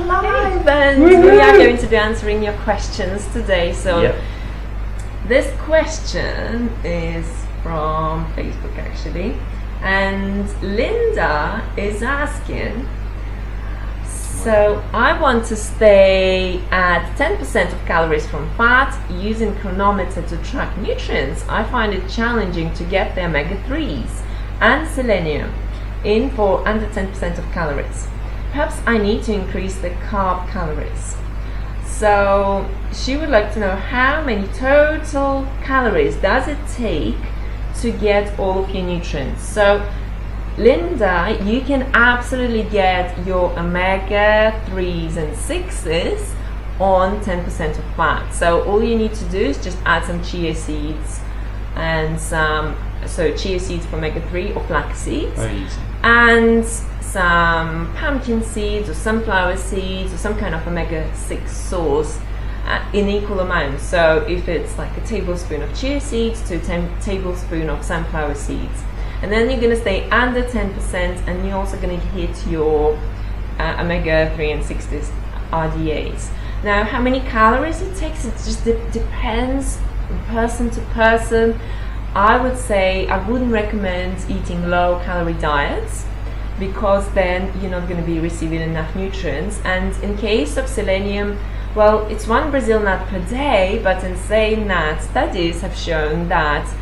live and we are going to be answering your questions today. So this question is from Facebook actually, and Linda is asking, so I want to stay at 10% of calories from fat using chronometer to track nutrients. I find it challenging to get the omega-3s and selenium in for under 10% of calories. Perhaps I need to increase the carb calories. So she would like to know how many total calories does it take to get all of your nutrients. So Linda, you can absolutely get your omega-3s and 6s on 10% of fat. So all you need to do is just add some chia seeds and chia seeds for omega-3 or flax seeds. Very easy. And some pumpkin seeds or sunflower seeds or some kind of omega-6 source in equal amounts. So if it's like a tablespoon of chia seeds to a tablespoon of sunflower seeds. And then you're going to stay under 10% and you're also going to hit your omega-3 and 6 RDAs. Now, how many calories it takes, it just depends person to person. I would say I wouldn't recommend eating low calorie diets because then you're not going to be receiving enough nutrients. And in case of selenium, well, it's 1 Brazil nut per day, but in saying that, studies have shown that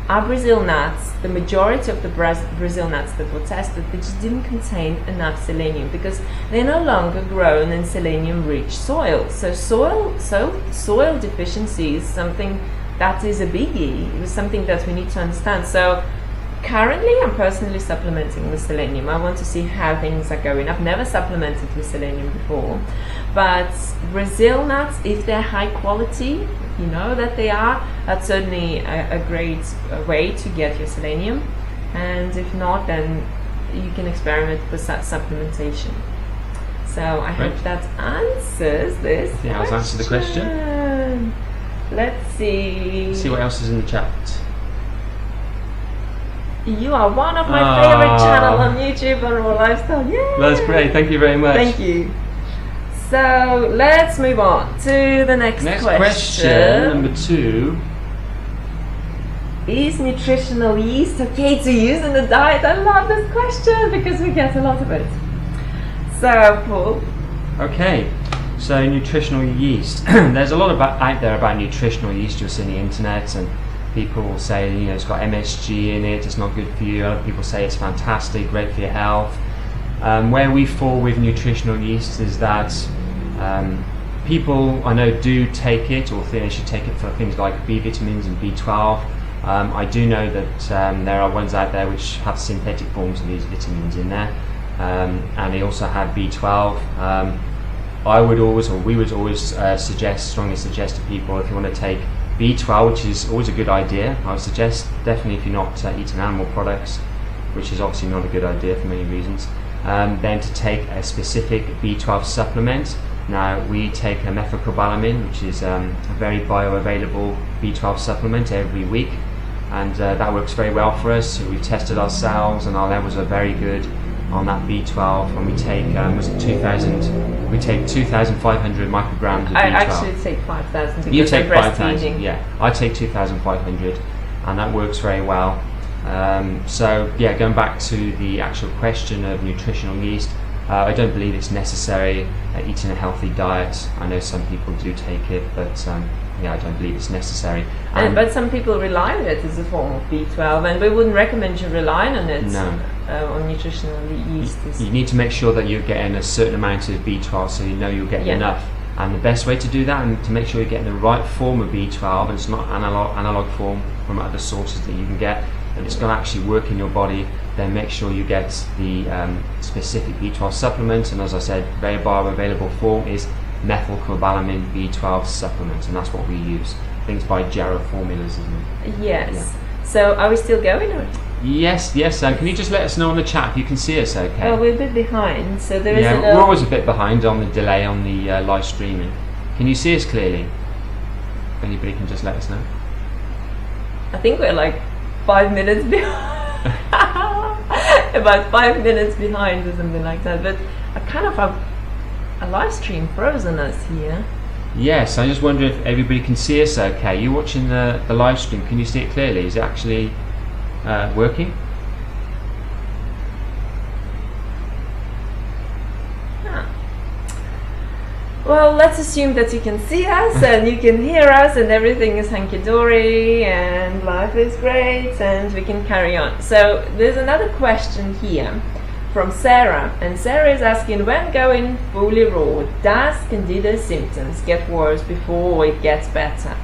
our Brazil nuts, the majority of the Brazil nuts that were tested, they just didn't contain enough selenium because they're no longer grown in selenium-rich soil. So soil deficiency is something that is a biggie. It was something that we need to understand. So currently I'm personally supplementing with selenium. I want to see how things are going. I've never supplemented with selenium before, but Brazil nuts, if they're high quality, you know that they are, that's certainly a great way to get your selenium. And if not, then you can experiment with supplementation. So I hope that answers this question. Yeah, I'll answer the question. Let's see. See what else is in the chat. You are one of my favorite channels on YouTube on Raw Lifestyle. Yay! That's great. Thank you very much. Thank you. So let's move on to the next question. Number 2. Is nutritional yeast okay to use in the diet? I love this question because we get a lot of it. So, Paul. Okay. So nutritional yeast. There's a lot out there about nutritional yeast. You'll see on the internet, and people will say, you know, it's got MSG in it, it's not good for you. Other people say it's fantastic, great for your health. Where we fall with nutritional yeast is that people I know do take it, or think they should take it for things like B vitamins and B12. I do know that there are ones out there which have synthetic forms of these vitamins in there, and they also have B12. I would always, or we would always strongly suggest to people, if you want to take B12, which is always a good idea, I would suggest definitely if you're not eating animal products, which is obviously not a good idea for many reasons, then to take a specific B12 supplement. Now we take a methylcobalamin, which is a very bioavailable B12 supplement every week, and that works very well for us. So we've tested ourselves and our levels are very good on that B12, and we take we take 2,500 micrograms of B12. I actually take 5,000. You take 5,000, yeah. I take 2,500, and that works very well. So yeah, going back to the actual question of nutritional yeast, I don't believe it's necessary eating a healthy diet. I know some people do take it, but yeah, I don't believe it's necessary. But some people rely on it as a form of B12, and we wouldn't recommend you relying on it. No. On nutritional yeast. You need to make sure that you're getting a certain amount of B12, so you know you're getting enough. And the best way to do that, and to make sure you're getting the right form of B12, and it's not analog form from other sources that you can get, and it's going to actually work in your body, then make sure you get the specific B12 supplement. And as I said, very bioavailable form is methylcobalamin B12 supplement, and that's what we use. I think it's by Jarrow Formulas, isn't it? Yes. Yeah. So are we still going? Or? Yes. Can you just let us know on the chat if you can see us okay? Well, we're a bit behind, so there is a we're always a bit behind on the delay on the live streaming. Can you see us clearly? If anybody can just let us know. I think we're like 5 minutes behind. About 5 minutes behind or something like that, but I kind of have a live stream frozen us here. Yes, I just wonder if everybody can see us okay. You're watching the live stream, can you see it clearly? Is it actually working? Well, let's assume that you can see us and you can hear us and everything is hunky-dory and life is great and we can carry on. So there's another question here from Sarah, and Sarah is asking, when going fully raw, does Candida symptoms get worse before it gets better?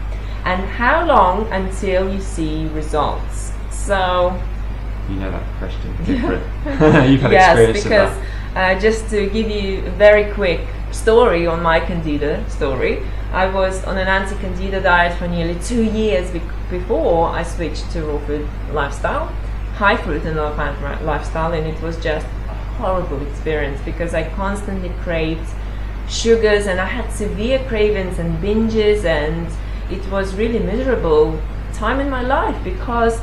And how long until you see results? So you know that question different. You've had experience because of that. Just to give you a very quick story on my Candida story, I was on an anti-Candida diet for nearly 2 years before I switched to raw food lifestyle, high fruit and low fat lifestyle, and it was just a horrible experience because I constantly craved sugars and I had severe cravings and binges, and it was really miserable time in my life because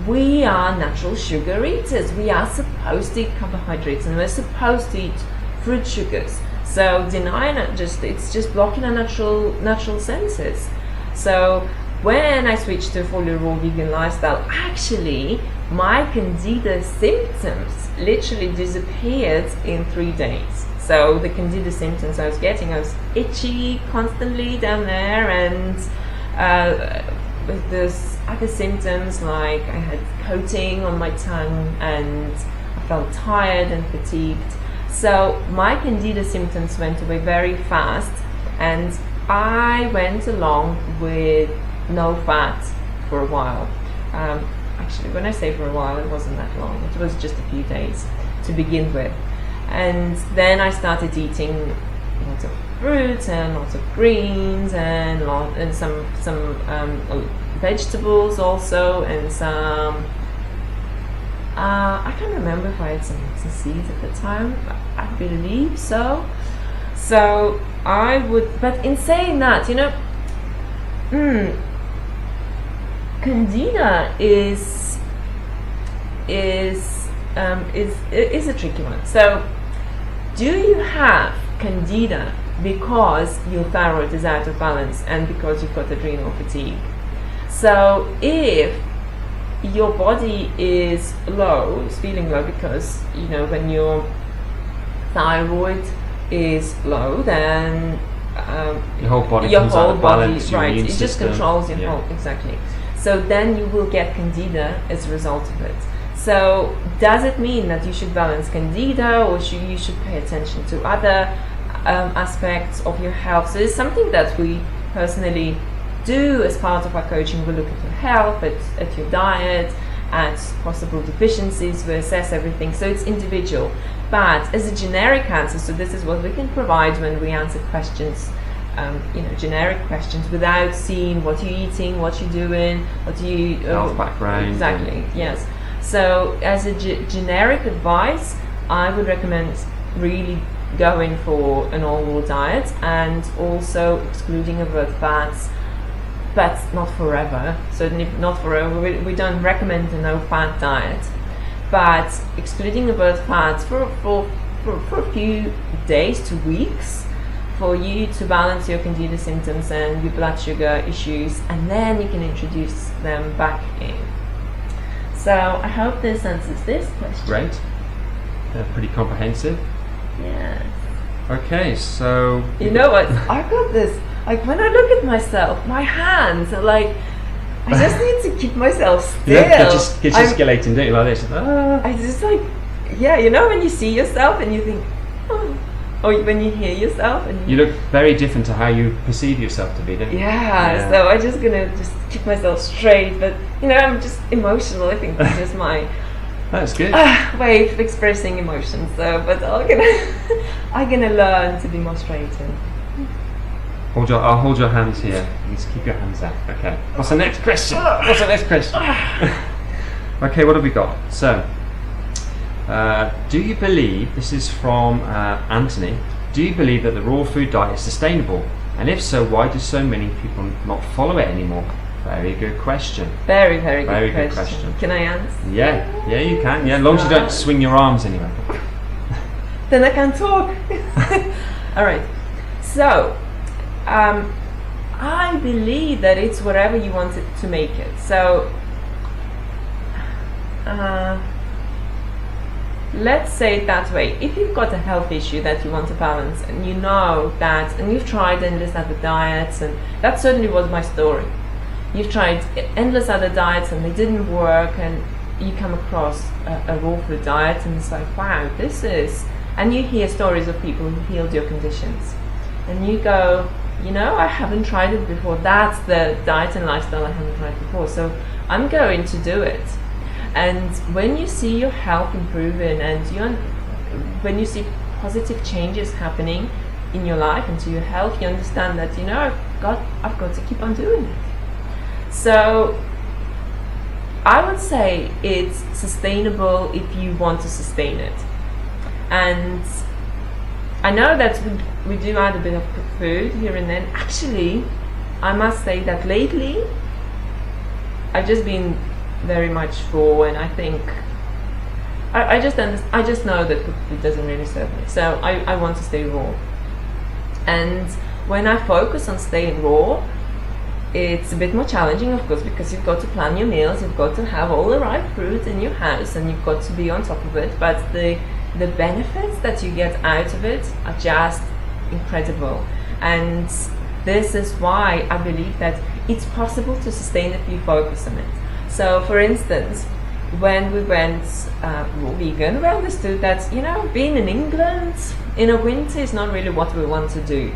we are natural sugar eaters. We are supposed to eat carbohydrates and we're supposed to eat fruit sugars. So denying it, it's just blocking our natural senses. So when I switched to fully raw vegan lifestyle, actually my Candida symptoms literally disappeared in 3 days. So the Candida symptoms I was getting, I was itchy constantly down there, and there's other symptoms like I had coating on my tongue and I felt tired and fatigued. So my Candida symptoms went away very fast, and I went along with no fat for a while. Actually, when I say for a while, it wasn't that long. It was just a few days to begin with. And then I started eating lots of fruits and lots of greens and some vegetables also, and some I can't remember if I had some seeds at the time. I believe so. So I would, but in saying that, Candida is a tricky one. So do you have Candida because your thyroid is out of balance and because you've got adrenal fatigue? So if your body is low, is feeling low because when your thyroid is low, then your whole body comes out of balance, right? It just system. Controls your whole, exactly. So then you will get Candida as a result of it. So does it mean that you should balance Candida, or you should pay attention to other aspects of your health? So it's something that we personally do as part of our coaching. We look at your health, at your diet, at possible deficiencies. We assess everything. So it's individual. But as a generic answer, so this is what we can provide when we answer questions, generic questions, without seeing what you're eating, what you're doing, what you health background. Exactly. Yes. So as a generic advice, I would recommend really going for an all-raw diet and also excluding overt fats, but not forever. Certainly not forever. We don't recommend a no-fat diet, but excluding overt fats for a few days to weeks for you to balance your Candida symptoms and your blood sugar issues, and then you can introduce them back in. So I hope this answers this question. Great. Pretty comprehensive. Yes. Okay, so you know what? I've got this. Like when I look at myself, my hands are like, I just need to keep myself still. Get gesticulating, don't you, like this? I just like, when you see yourself and you think, oh, or when you hear yourself and you look very different to how you perceive yourself to be, don't you? Yeah. So I'm just gonna keep myself straight, but I'm just emotional. I think it's just my that's good way of expressing emotions. So, but I'm gonna learn to be more straight. I'll hold your hands here. Just keep your hands out. Okay. What's the next question? Okay, what have we got? So, do you believe, this is from Anthony, do you believe that the raw food diet is sustainable? And if so, why do so many people not follow it anymore? Very good question. Very, very good question. Can I answer? Yeah, you can. Yeah, as long as you don't swing your arms anyway. Then I can talk. All right. So, I believe that it's whatever you want it to make it. So, let's say it that way. If you've got a health issue that you want to balance, and you know that, and you've tried endless other diets, and that certainly was my story. You've tried endless other diets and they didn't work, and you come across a raw food diet, and it's like, wow, this is, and you hear stories of people who healed your conditions, and you go, you know, I haven't tried it before. That's the diet and lifestyle I haven't tried before, so I'm going to do it. And when you see your health improving, and when you see positive changes happening in your life and to your health, you understand that, you know, I've got to keep on doing it. So I would say it's sustainable if you want to sustain it. And I know that we do add a bit of cooked food here and then. Actually, I must say that lately I've just been very much raw, and I think I just know that cooked food doesn't really serve me, so I want to stay raw. And when I focus on staying raw, it's a bit more challenging, of course, because you've got to plan your meals, you've got to have all the right fruit in your house, and you've got to be on top of it. But the benefits that you get out of it are just incredible. And this is why I believe that it's possible to sustain if you focus on it. So, for instance, when we went raw vegan, we understood that, you know, being in England in the winter is not really what we want to do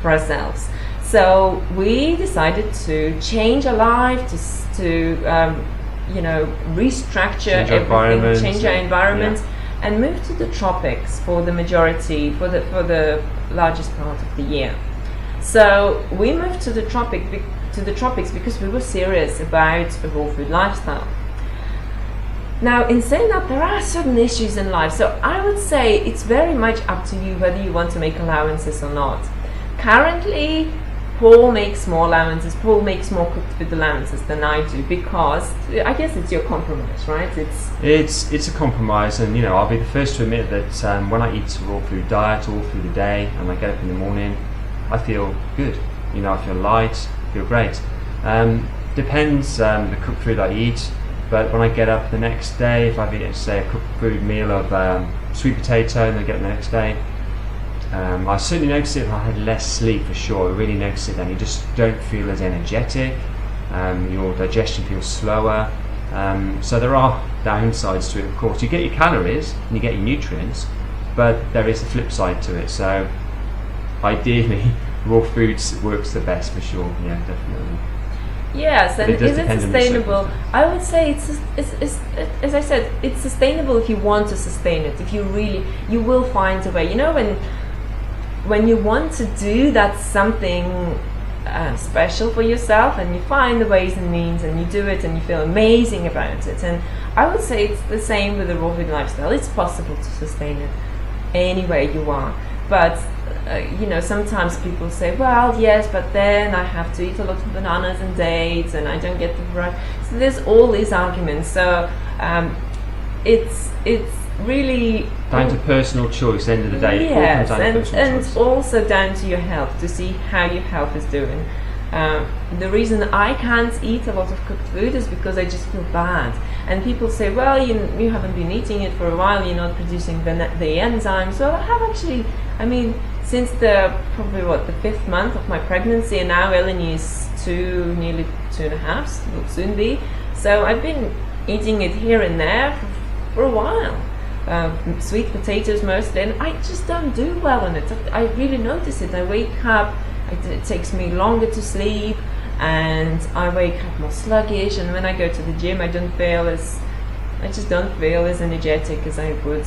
for ourselves. So we decided to change our life, to restructure everything, change our environment, and move to the tropics for the majority, for the largest part of the year. So we moved to the tropics because we were serious about a raw food lifestyle. Now, in saying that, there are certain issues in life, so I would say it's very much up to you whether you want to make allowances or not. Currently, Paul makes more allowances. Paul makes more cooked food allowances than I do, because I guess it's your compromise, right? It's a compromise, and you know, I'll be the first to admit that when I eat a raw food diet all through the day, and I get up in the morning, I feel good. You know, I feel light, feel great. Depends the cooked food I eat, but when I get up the next day, if I've eaten, say, a cooked food meal of sweet potato, and I get up the next day, I certainly notice it if I had less sleep, for sure. I really notice it then. You just don't feel as energetic, your digestion feels slower. So there are downsides to it, of course. You get your calories and you get your nutrients, but there is a flip side to it. So ideally, raw foods works the best, for sure. Yeah, definitely. Yes, and is it sustainable? I would say it's as I said, it's sustainable if you want to sustain it. If you will find a way. You know, when you want to do that something special for yourself, and you find the ways and means, and you do it, and you feel amazing about it. And I would say it's the same with the raw food lifestyle. It's possible to sustain it anywhere you are, but sometimes people say, well, yes, but then I have to eat a lot of bananas and dates, and I don't get the right. So there's all these arguments. So it's really down to personal choice. End of the day, yes, it all comes down to personal choice. Also down to your health, to see how your health is doing. The reason I can't eat a lot of cooked food is because I just feel bad. And people say, well, you haven't been eating it for a while, you're not producing the enzymes. Well, I have actually. I mean, since the 5th month of my pregnancy, and now Eleni is nearly 2.5, will soon be. So I've been eating it here and there for a while. Sweet potatoes mostly, and I just don't do well on it. I really notice it. I wake up, it takes me longer to sleep, and I wake up more sluggish, and when I go to the gym, I just don't feel as energetic as I would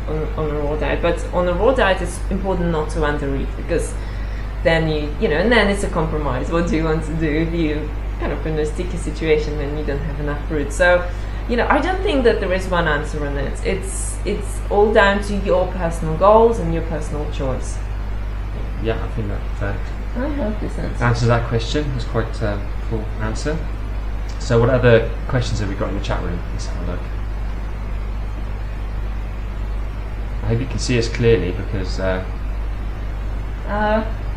on a raw diet. But on a raw diet, it's important not to undereat, because then and then it's a compromise. What do you want to do if you kind of in a sticky situation when you don't have enough fruit? So, I don't think that there is one answer on it. It's all down to your personal goals and your personal choice. Yeah, I think that's fact. I hope this answers that question. It's quite a full answer. So what other questions have we got in the chat room? Let's have a look. I hope you can see us clearly, because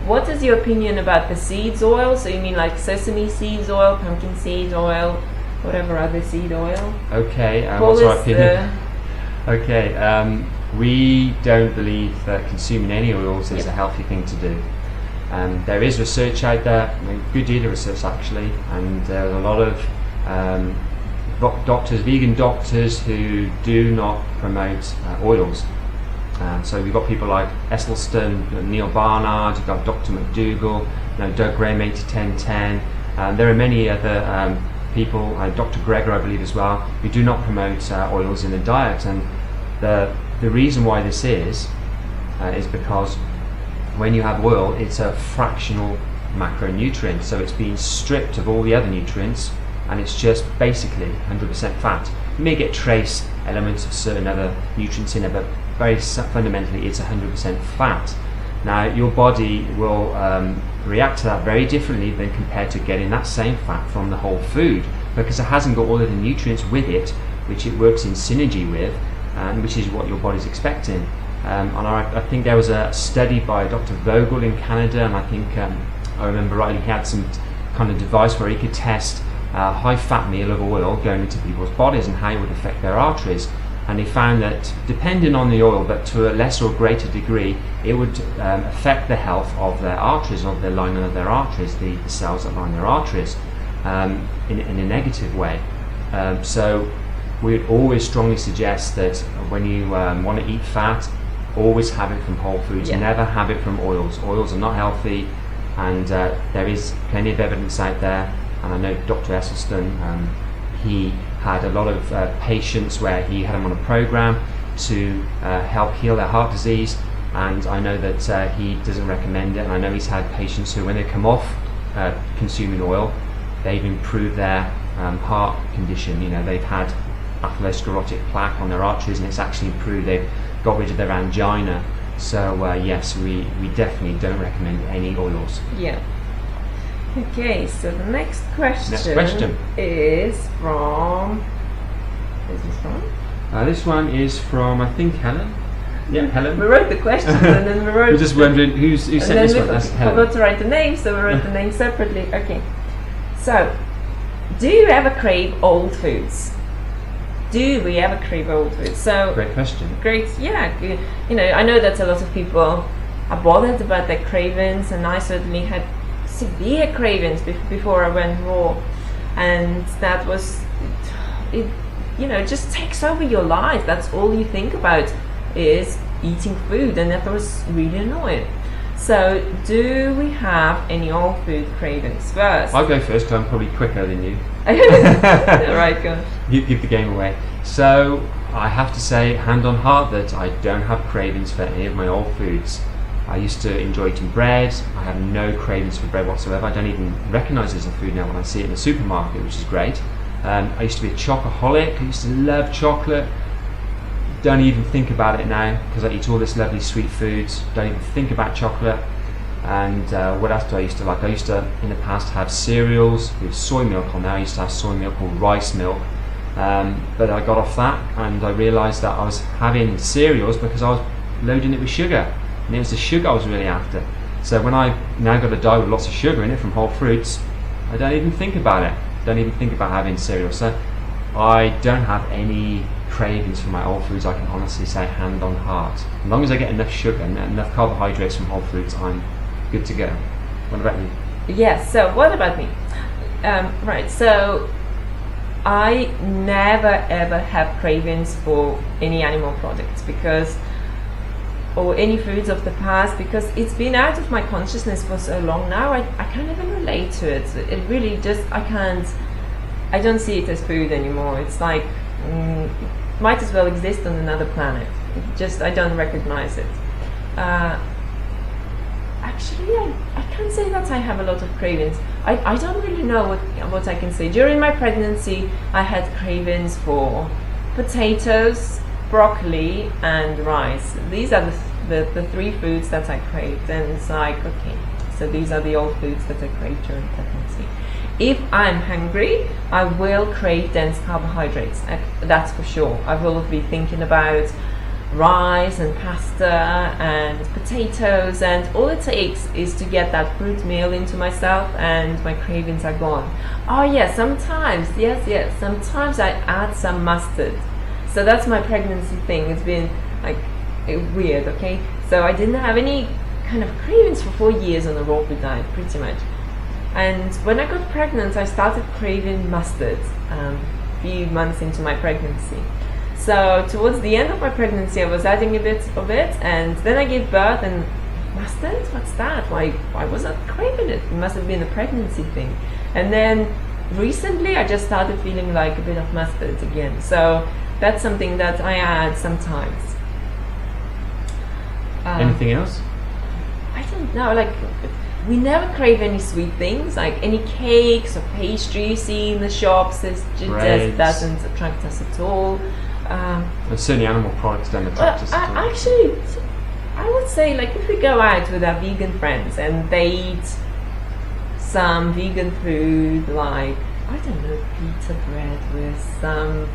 What is your opinion about the seeds oil? So you mean like sesame seeds oil, pumpkin seed oil, whatever other seed oil? Okay, what's our opinion? Okay, we don't believe that consuming any oils is a healthy thing to do. There is research out there, a good deal of research actually, and there's a lot of vegan doctors who do not promote oils. So we've got people like Esselstyn, Neil Barnard, you've got Dr. McDougall, Doug Graham 80-10-10. There are many other people, Dr. Greger I believe as well, who do not promote oils in the diet. And the reason why this is because when you have oil, it's a fractional macronutrient, so it's being stripped of all the other nutrients, and it's just basically 100% fat. You may get trace elements of certain other nutrients in it, but very fundamentally it's 100% fat. Now your body will react to that very differently than compared to getting that same fat from the whole food, because it hasn't got all of the nutrients with it, which it works in synergy with, and which is what your body's expecting. And I think there was a study by Dr. Vogel in Canada, and I think I remember rightly, he had some kind of device where he could test a high fat meal of oil going into people's bodies and how it would affect their arteries. And he found that depending on the oil, but to a lesser or greater degree, it would affect the health of their arteries, of the lining of their arteries, the cells that line their arteries, in a negative way. So we would always strongly suggest that when you want to eat fat, always have it from whole foods, never have it from oils. Oils are not healthy, and there is plenty of evidence out there. And I know Dr. Esselstyn, he had a lot of patients where he had them on a program to help heal their heart disease, and I know that he doesn't recommend it. And I know he's had patients who, when they come off consuming oil, they've improved their heart condition. They've had atherosclerotic plaque on their arteries, and it's actually improved. They've got rid of their angina. So yes, we definitely don't recommend any oils. Yeah. Okay, so the next question is from. Where's this from? This one is from, I think, Helen. Yeah, Helen. We wrote the questions and then we wrote. We're just wondering who sent this one. That's Helen. Forgot to write the name, so we wrote the name separately. Okay. So, do you ever crave old foods? Do we ever crave old foods? So great question. Great, yeah. I know that a lot of people are bothered about their cravings, and I certainly had severe cravings before I went raw, and that was it just takes over your life. That's all you think about is eating food, and that was really annoying. So do we have any old food cravings first? I'll go first because I'm probably quicker than you. Alright, go on. You give the game away. So I have to say, hand on heart, that I don't have cravings for any of my old foods. I used to enjoy eating bread. I have no cravings for bread whatsoever. I don't even recognise it as a food now when I see it in the supermarket, which is great. I used to be a chocoholic. I used to love chocolate. Don't even think about it now because I eat all this lovely sweet foods. Don't even think about chocolate. And what else do I used to like? I used to, in the past, have cereals with soy milk on there. I used to have soy milk or rice milk. But I got off that, and I realised that I was having cereals because I was loading it with sugar. And it was the sugar I was really after. So when I now got a diet with lots of sugar in it from whole fruits, I don't even think about it. Don't even think about having cereal. So I don't have any cravings for my whole foods. I can honestly say, hand on heart. As long as I get enough sugar and enough carbohydrates from whole foods, I'm good to go. What about you? Yes, so what about me? Right, so I never ever have cravings for any animal products or any foods of the past, because it's been out of my consciousness for so long now. I can't even relate to it. It really just, I don't see it as food anymore. It's like, might as well exist on another planet. I don't recognize it. Actually, I can't say that I have a lot of cravings. I don't really know what I can say. During my pregnancy, I had cravings for potatoes, broccoli and rice. These are the three foods that I craved, and it's like, okay, so these are the old foods that I craved during pregnancy. If I'm hungry, I will crave dense carbohydrates. That's for sure. I will be thinking about rice and pasta and potatoes, and all it takes is to get that fruit meal into myself and my cravings are gone. Oh yeah, sometimes, yes, sometimes I add some mustard. So that's my pregnancy thing. It's been like weird, okay? So I didn't have any kind of cravings for 4 years on a raw food diet, pretty much. And when I got pregnant, I started craving mustard a few months into my pregnancy. So towards the end of my pregnancy, I was adding a bit of it, and then I gave birth, and mustard? What's that? Why was I craving it? It must have been a pregnancy thing. And then recently, I just started feeling like a bit of mustard again. So that's something that I add sometimes. Anything else? I don't know, like we never crave any sweet things, like any cakes or pastry you see in the shops. It just doesn't attract us at all. And certainly animal products don't attract us at all. Actually, I would say, like, if we go out with our vegan friends and they eat some vegan food, like, I don't know, pita bread with some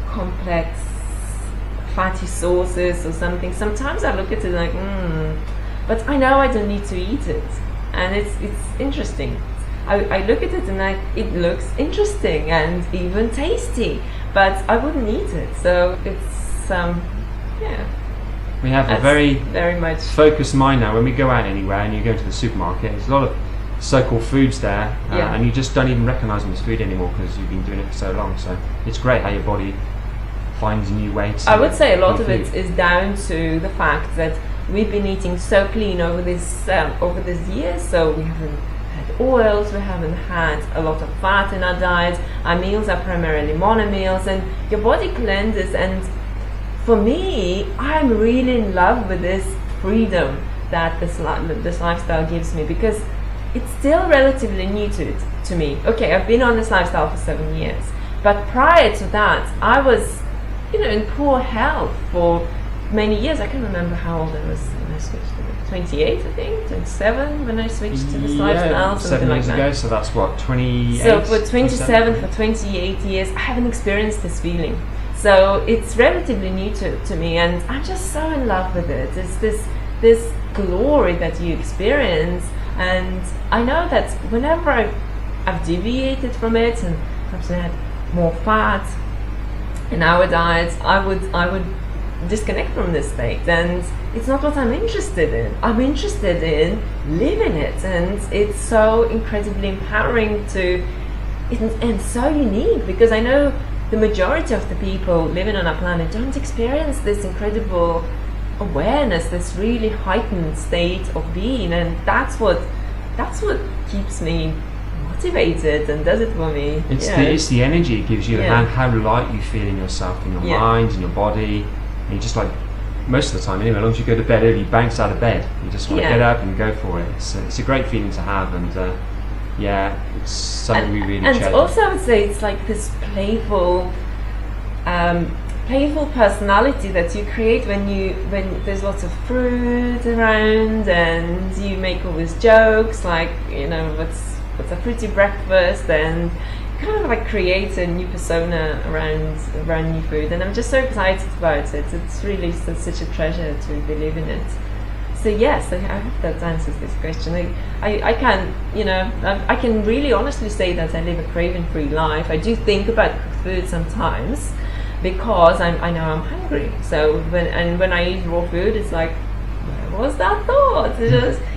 complex fatty sauces or something, sometimes I look at it like, but I know I don't need to eat it, and it's interesting. I look at it and it looks interesting and even tasty, but I wouldn't eat it. So it's we have a very much focused mind now. When we go out anywhere and you go to the supermarket, there's a lot of so-called foods there, and you just don't even recognise them as food anymore because you've been doing it for so long. So it's great how your body finds a new way to. I would say a lot of it is down to the fact that we've been eating so clean over these years. So we haven't had oils, we haven't had a lot of fat in our diet. Our meals are primarily mono meals, and your body cleanses. And for me, I'm really in love with this freedom that this lifestyle gives me, because it's still relatively new to me. Okay, I've been on this lifestyle for 7 years, but prior to that, I was, in poor health for many years. I can't remember how old I was when I switched to it. 28, I think, 27 when I switched to this lifestyle. 7 years ago, so that's what, 28? So for 27, for 28 years, I haven't experienced this feeling. So it's relatively new to me, and I'm just so in love with it. It's this glory that you experience, and I know that whenever I've deviated from it and perhaps I had more fat in our diets, I would disconnect from this state, and it's not what I'm interested in. I'm interested in living it, and it's so incredibly empowering and so unique, because I know the majority of the people living on our planet don't experience this incredible awareness, this really heightened state of being, and that's what keeps me motivated and does it for me. It's the energy it gives you, and how light you feel in yourself, in your mind, in your body, and you just, like, most of the time anyway, as long as you go to bed early, you bounce out of bed, you just want to get up and go for it. It's a great feeling to have, and it's something we really cherish. And also I would say it's like this playful personality that you create when there's lots of fruit around, and you make all these jokes like, what's a fruity breakfast, and kind of like create a new persona around new food. And I'm just so excited about it. It's really such a treasure to be living it. So yes, I hope that answers this question. I can really honestly say that I live a craving-free life. I do think about food sometimes, because I know I'm hungry. So when I eat raw food, it's like, where was that thought?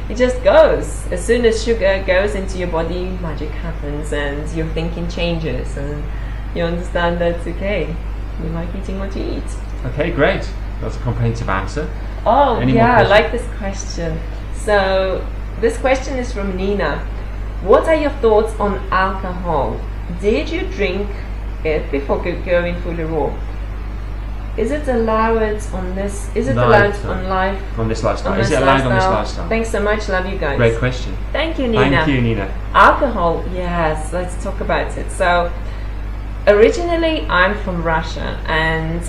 It just goes. As soon as sugar goes into your body, magic happens, and your thinking changes, and you understand that, okay, you like eating what you eat. Okay, great. That's a comprehensive answer. Oh, I like this question. So this question is from Nina. What are your thoughts on alcohol? Did you drink it before going fully raw? Is it allowed on this? Is it allowed on life? On this lifestyle. Is it allowed on this lifestyle? Thanks so much. Love you guys. Great question. Thank you, Nina. Thank you, Nina. Alcohol. Yes. Let's talk about it. So, originally, I'm from Russia, and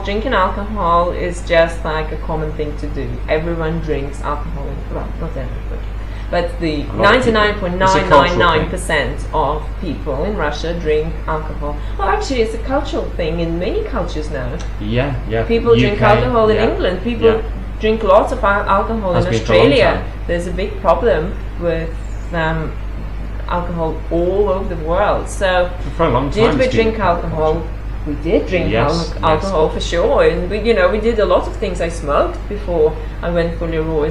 drinking alcohol is just like a common thing to do. Everyone drinks alcohol. Well, not everybody. but the A lot of people. It's a cultural 99.999% of people in Russia drink alcohol. Well, actually, it's a cultural thing in many cultures now. Yeah. People drink UK, alcohol in yeah. England. People drink lots of alcohol Has in been for a long Australia. time. There's a big problem with alcohol all over the world. So, For a long time. did we it's been drink alcohol? We did drink Yes, alcohol for sure, and we did a lot of things. I smoked before I went fully raw.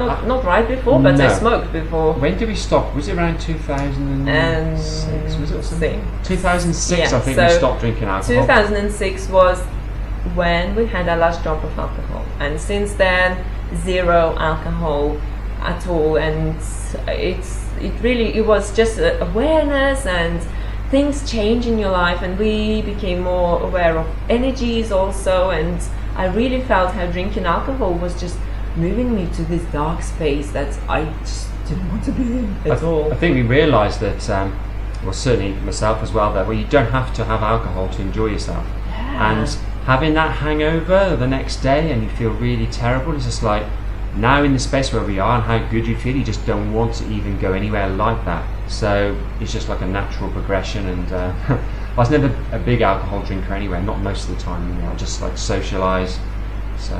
Not right before, but I No. smoked before. When did we stop? Was it around 2006? Was it something? 2006, Yeah, I think so we stopped drinking alcohol. 2006 was when we had our last drop of alcohol, and since then, zero alcohol at all. And it was just awareness, and things change in your life, and we became more aware of energies also. And I really felt how drinking alcohol was just moving me to this dark space that I just didn't want to be in at all. I think we realised that, well, certainly myself as well, that you don't have to have alcohol to enjoy yourself. Yeah. And having that hangover the next day and you feel really terrible, it's just like, now in the space where we are and how good you feel, you just don't want to even go anywhere like that. So it's just like a natural progression. And I was never a big alcohol drinker anyway, not most of the time. I just like socialise. So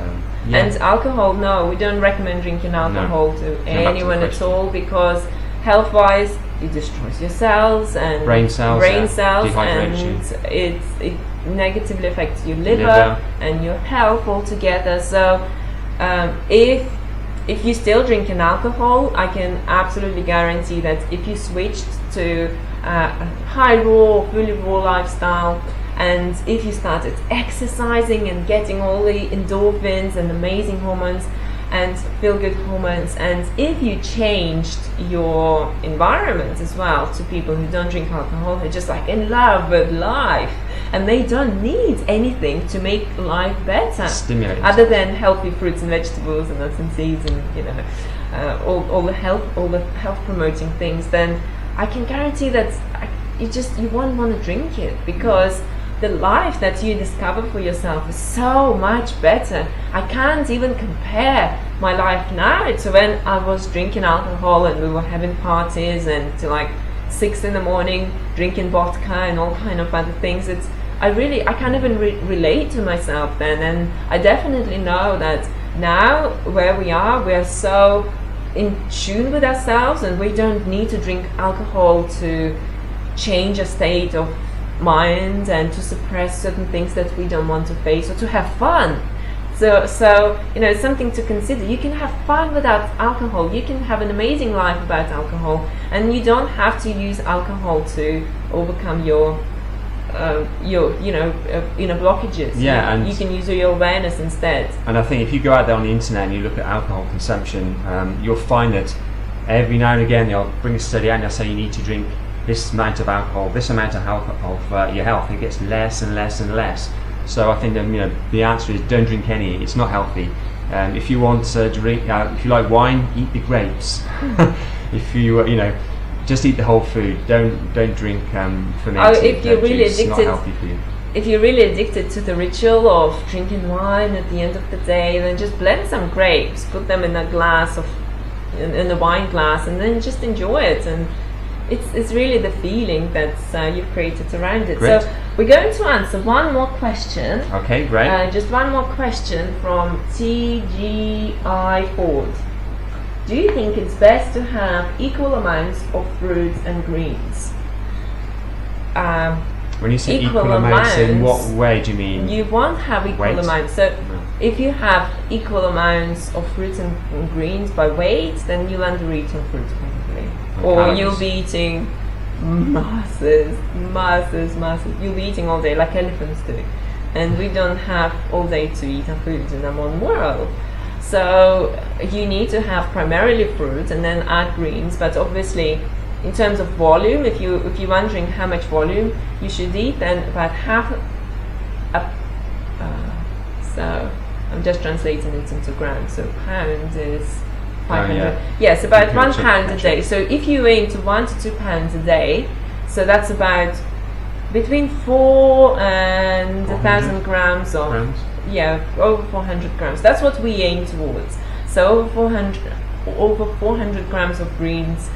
yeah. And alcohol, no, we don't recommend drinking alcohol to back to the anyone at question. all, because health-wise, it destroys your cells and Brain cells, and it negatively affects your liver and your health altogether. So if you're still drinking alcohol, I can absolutely guarantee that if you switched to a high raw, fully raw lifestyle, and if you started exercising and getting all the endorphins and amazing hormones and feel-good hormones, and if you changed your environment as well to people who don't drink alcohol, who are just like in love with life, and they don't need anything to make life better, Stimulate. other than healthy fruits and vegetables and nuts and seeds and all the health promoting things, then I can guarantee that you won't want to drink it, because the life that you discover for yourself is so much better. I can't even compare my life now to when I was drinking alcohol and we were having parties and till like 6 in the morning drinking vodka and all kind of other things. I can't even relate to myself then, and I definitely know that now where we are so in tune with ourselves, and we don't need to drink alcohol to change a state of mind and to suppress certain things that we don't want to face, or to have fun. So it's something to consider. You can have fun without alcohol. You can have an amazing life without alcohol, and you don't have to use alcohol to overcome your blockages. Yeah, and you can use your awareness instead. And I think if you go out there on the internet and you look at alcohol consumption, you'll find that every now and again they'll bring a study out and they'll say you need to drink this amount of alcohol, this amount of alcohol for your health. It gets less and less and less. So I think that the answer is don't drink any. It's not healthy. If you want to drink, if you like wine, eat the grapes. If you just eat the whole food. Don't drink fermented if you're really juice. It's not addicted, healthy for you. if you're really addicted to the ritual of drinking wine at the end of the day, then just blend some grapes, put them in a wine glass, and then just enjoy it. And it's really the feeling that you've created around it. Great. So we're going to answer one more question. Okay, great. Just one more question from TGI Ford. Do you think it's best to have equal amounts of fruits and greens? When you say equal equal amounts, in what amounts, way do you mean? You won't have equal Weight? amounts. So No. if you have equal amounts of fruits and greens by weight, then you'll under-eat on fruits probably. Or calories. you'll be eating masses. You'll be eating all day like elephants do. And we don't have all day to eat our foods in the modern world. So you need to have primarily fruit and then add greens, but obviously in terms of volume, if you're wondering how much volume you should eat, then about half so I'm just translating it into grams. So pound is 500. yeah. Yes, about You 1 can pound a check. day. So if you aim to 1 to 2 pounds a day, so that's about between 4 and 1,000 grams of Grams? over 400 grams. That's what we aim towards. So over over 400 grams of greens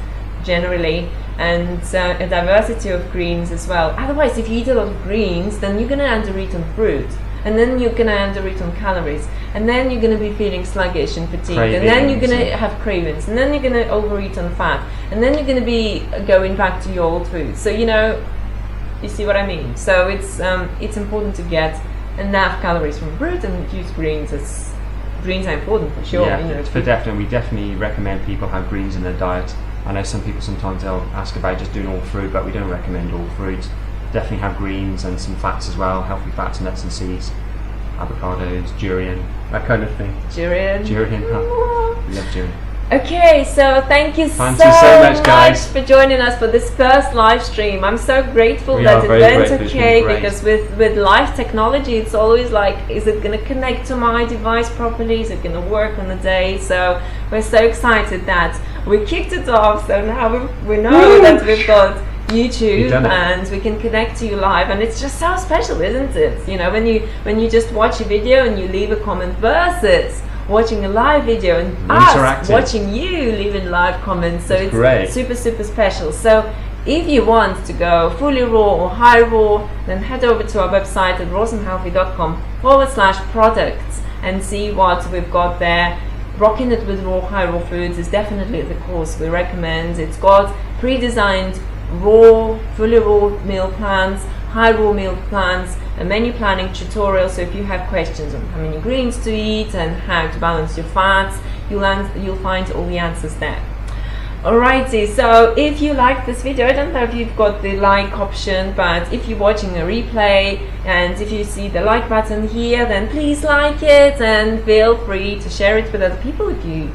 generally, and a diversity of greens as well. Otherwise, if you eat a lot of greens, then you're going to undereat on fruit, and then you're going to undereat on calories, and then you're going to be feeling sluggish and fatigued, and then you're going to have cravings, and then you're going to overeat on fat, and then you're going to be going back to your old food. So you see what I mean? So it's important to get enough calories from fruit and use greens. Greens are important for sure. Yeah, we definitely recommend people have greens in their diet. I know some people sometimes they'll ask about just doing all fruit, but we don't recommend all fruit. Definitely have greens and some fats as well, healthy fats, nuts and seeds, avocados, durian, that kind of thing. Durian. We love durian. Okay, so thank you so much, guys, for joining us for this first live stream. I'm so grateful We that are it very went grateful. It's okay, been great. because with live technology, it's always like, is it going to connect to my device properly? Is it going to work on the day? So we're so excited that we kicked it off. So now we know that we've got YouTube and we can connect to you live, and it's just so special, isn't it? When you just watch a video and you leave a comment versus watching a live video and us watching you leaving live comments. So it's great. super special. So if you want to go fully raw or high raw, then head over to our website at rawsandhealthy.com/products and see what we've got there. Rocking it with high raw foods is definitely the course we recommend. It's got pre-designed fully raw meal plans, high raw meal plans, a menu planning tutorial. So if you have questions on how many greens to eat and how to balance your fats, you'll find all the answers there. Alrighty, so if you like this video, I don't know if you've got the like option, but if you're watching a replay and if you see the like button here, then please like it and feel free to share it with other people if you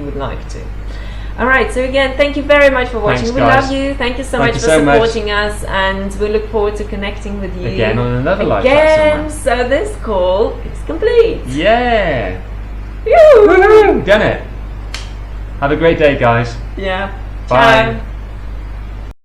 would like to. Alright, so again, thank you very much for watching. We love you. Thank you so much for supporting us, and we look forward to connecting with you again on another live chat. So this call is complete. Yeah. Woo! Done it. Have a great day, guys. Yeah. Bye. Ciao.